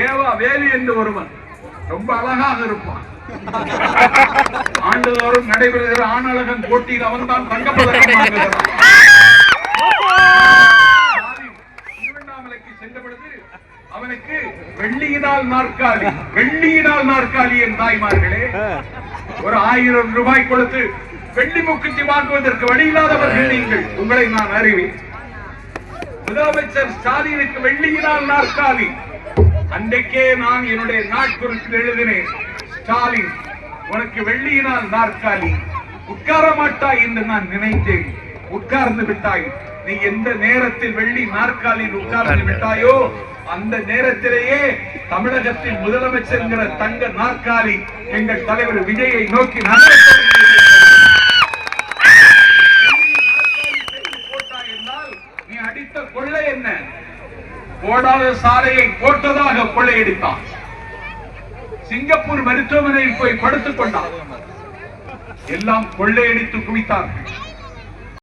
ஏவா வேலு என்று ஒருவன் ரொம்ப அழகாக இருப்பான். ஆண்டுதோறும் நடைபெறுகிற ஆணழகன் போட்டியில் அவன் தான் தங்கப்பதக்கம் வாங்குகிறான். திருவண்ணாமலைக்கு சென்ற பொழுது அவனுக்கு வெள்ளியினால் நாற்காலி என் தாய்மார்களே, ஒரு 1000 ரூபாய் கொடுத்து வெள்ளி மூக்குத்தி வாங்குவதற்கு வழியில்லாதவர்கள் நீங்கள். உங்களை நான் அறிவேன். முதலமைச்சர் ஸ்டாலினுக்கு வெள்ளியினால் நாற்காலி. அன்றைக்கே நான் என்னுடைய நாட்குறிப்பில் எழுதினேன், ஸ்டாலின் உனக்கு வெள்ளியினால் நாற்காலி, உட்கார மாட்டாய் என்று நான் நினைத்தேன். உட்கார்ந்து விட்டாய். நீ எந்த நேரத்தில் வெள்ளி நாற்காலியில் உட்கார்ந்து விட்டாயோ அந்த நேரத்திலேயே தமிழகத்தில் முதலமைச்சர் தங்க நாற்காலி எங்கள் தலைவர் விஜயை நோக்கி போட்டாய் என்றால் நீ அடித்த கொள்ளை என்ன? போடாத சாலையை போட்டதாக கொள்ளையடித்தான். சிங்கப்பூர் மருத்துவமனையில் போய் படுத்துக் கொண்டார். எல்லாம் கொள்ளையடித்து குவித்தார்கள்.